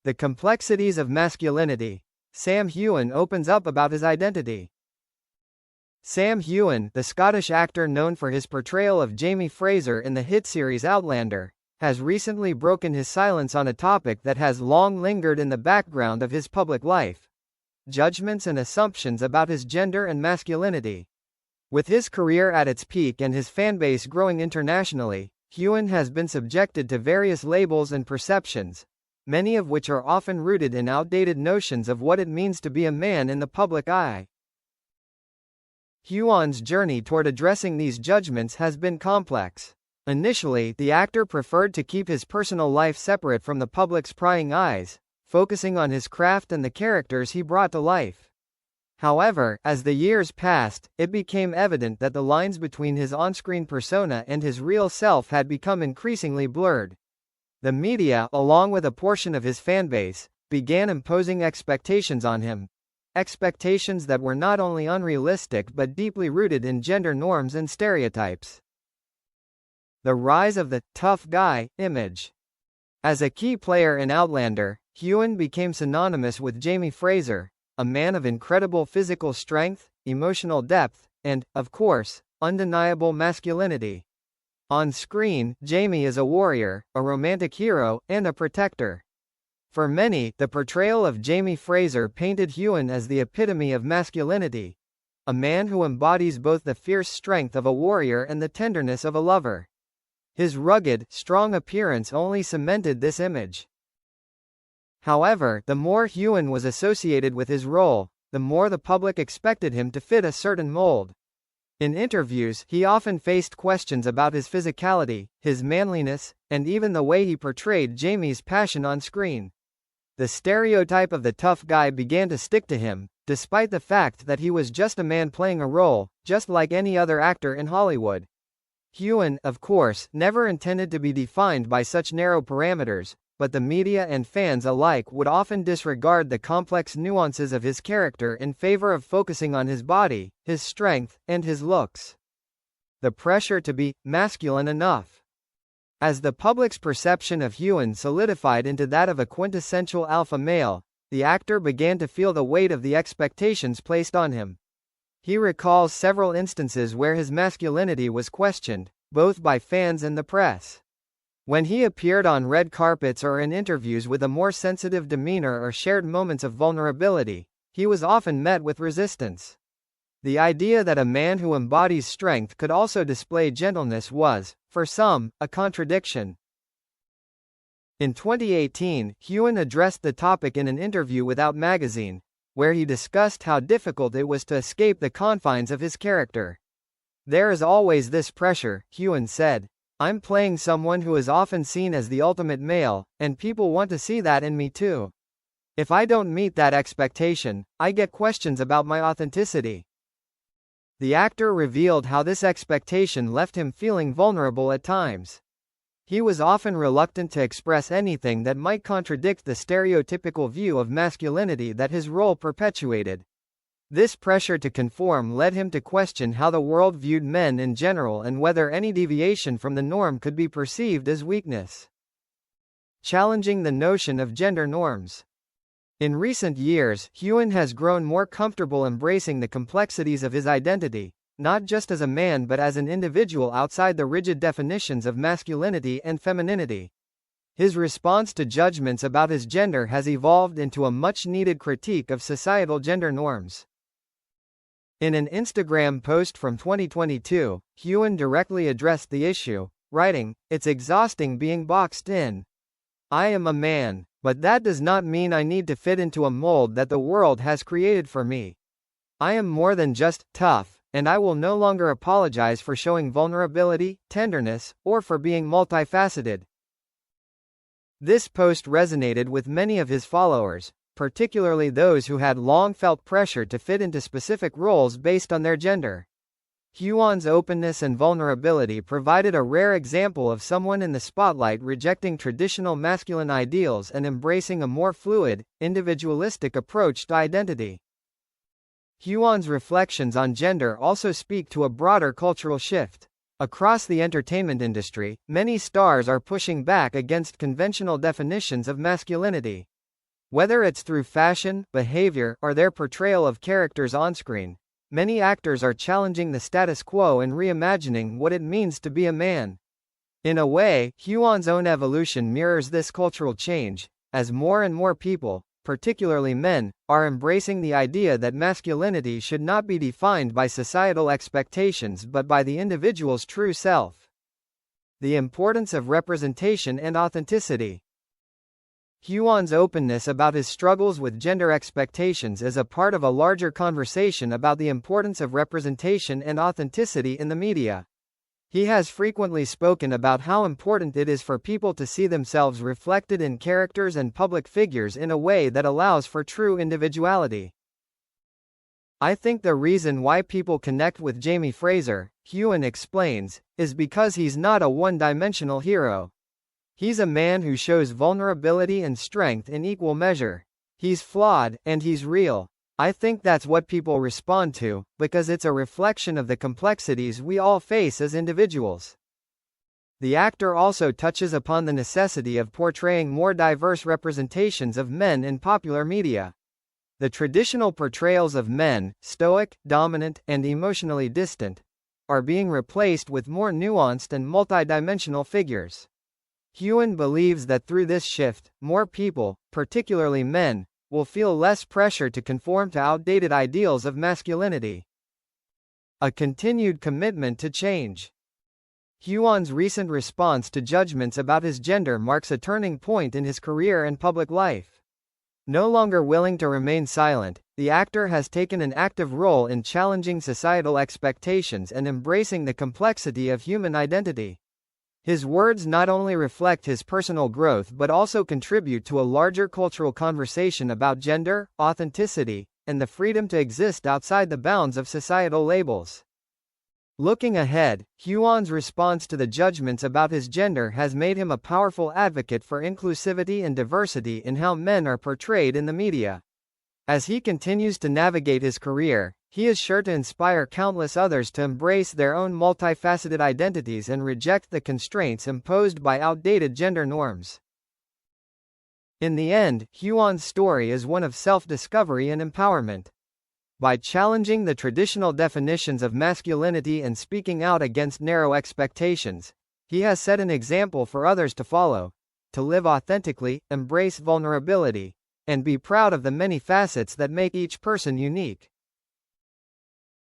The Complexities of Masculinity. Sam Heughan opens up about his identity. Sam Heughan, the Scottish actor known for his portrayal of Jamie Fraser in the hit series Outlander, has recently broken his silence on a topic that has long lingered in the background of his public life: judgments and assumptions about his gender and masculinity. With his career at its peak and his fanbase growing internationally, Heughan has been subjected to various labels and perceptions, many of which are often rooted in outdated notions of what it means to be a man in the public eye. Heughan's journey toward addressing these judgments has been complex. Initially, the actor preferred to keep his personal life separate from the public's prying eyes, focusing on his craft and the characters he brought to life. However, as the years passed, it became evident that the lines between his on-screen persona and his real self had become increasingly blurred. The media, along with a portion of his fanbase, began imposing expectations on him. Expectations that were not only unrealistic but deeply rooted in gender norms and stereotypes. The rise of the tough guy image. As a key player in Outlander, Heughan became synonymous with Jamie Fraser, a man of incredible physical strength, emotional depth, and, of course, undeniable masculinity. On screen, Jamie is a warrior, a romantic hero, and a protector. For many, the portrayal of Jamie Fraser painted Heughan as the epitome of masculinity, a man who embodies both the fierce strength of a warrior and the tenderness of a lover. His rugged, strong appearance only cemented this image. However, the more Heughan was associated with his role, the more the public expected him to fit a certain mold. In interviews, he often faced questions about his physicality, his manliness, and even the way he portrayed Jamie's passion on screen. The stereotype of the tough guy began to stick to him, despite the fact that he was just a man playing a role, just like any other actor in Hollywood. Heughan, of course, never intended to be defined by such narrow parameters, but the media and fans alike would often disregard the complex nuances of his character in favor of focusing on his body, his strength, and his looks. The pressure to be masculine enough. As the public's perception of Heughan solidified into that of a quintessential alpha male, the actor began to feel the weight of the expectations placed on him. He recalls several instances where his masculinity was questioned, both by fans and the press. When he appeared on red carpets or in interviews with a more sensitive demeanor or shared moments of vulnerability, he was often met with resistance. The idea that a man who embodies strength could also display gentleness was, for some, a contradiction. In 2018, Heughan addressed the topic in an interview with Out magazine, where he discussed how difficult it was to escape the confines of his character. "There is always this pressure," Heughan said. "I'm playing someone who is often seen as the ultimate male, and people want to see that in me too. If I don't meet that expectation, I get questions about my authenticity." The actor revealed how this expectation left him feeling vulnerable at times. He was often reluctant to express anything that might contradict the stereotypical view of masculinity that his role perpetuated. This pressure to conform led him to question how the world viewed men in general and whether any deviation from the norm could be perceived as weakness. Challenging the notion of gender norms. In recent years, Heughan has grown more comfortable embracing the complexities of his identity, not just as a man but as an individual outside the rigid definitions of masculinity and femininity. His response to judgments about his gender has evolved into a much-needed critique of societal gender norms. In an Instagram post from 2022, Heughan directly addressed the issue, writing, "It's exhausting being boxed in. I am a man, but that does not mean I need to fit into a mold that the world has created for me. I am more than just tough, and I will no longer apologize for showing vulnerability, tenderness, or for being multifaceted." This post resonated with many of his followers, particularly those who had long felt pressure to fit into specific roles based on their gender. Heughan's openness and vulnerability provided a rare example of someone in the spotlight rejecting traditional masculine ideals and embracing a more fluid, individualistic approach to identity. Heughan's reflections on gender also speak to a broader cultural shift. Across the entertainment industry, many stars are pushing back against conventional definitions of masculinity. Whether it's through fashion, behavior, or their portrayal of characters on-screen, many actors are challenging the status quo and reimagining what it means to be a man. In a way, Heughan's own evolution mirrors this cultural change, as more and more people, particularly men, are embracing the idea that masculinity should not be defined by societal expectations but by the individual's true self. The importance of representation and authenticity. Heughan's openness about his struggles with gender expectations is a part of a larger conversation about the importance of representation and authenticity in the media. He has frequently spoken about how important it is for people to see themselves reflected in characters and public figures in a way that allows for true individuality. I think the reason why people connect with Jamie Fraser, Heughan explains, is because he's not a one-dimensional hero. He's a man who shows vulnerability and strength in equal measure. He's flawed, and he's real. I think that's what people respond to, because it's a reflection of the complexities we all face as individuals. The actor also touches upon the necessity of portraying more diverse representations of men in popular media. The traditional portrayals of men, stoic, dominant, and emotionally distant, are being replaced with more nuanced and multidimensional figures. Heughan believes that through this shift, more people, particularly men, will feel less pressure to conform to outdated ideals of masculinity. A continued commitment to change. Heughan's recent response to judgments about his gender marks a turning point in his career and public life. No longer willing to remain silent, the actor has taken an active role in challenging societal expectations and embracing the complexity of human identity. His words not only reflect his personal growth but also contribute to a larger cultural conversation about gender, authenticity, and the freedom to exist outside the bounds of societal labels. Looking ahead, Heughan's response to the judgments about his gender has made him a powerful advocate for inclusivity and diversity in how men are portrayed in the media. As he continues to navigate his career, he is sure to inspire countless others to embrace their own multifaceted identities and reject the constraints imposed by outdated gender norms. In the end, Heughan's story is one of self-discovery and empowerment. By challenging the traditional definitions of masculinity and speaking out against narrow expectations, he has set an example for others to follow, to live authentically, embrace vulnerability, and be proud of the many facets that make each person unique.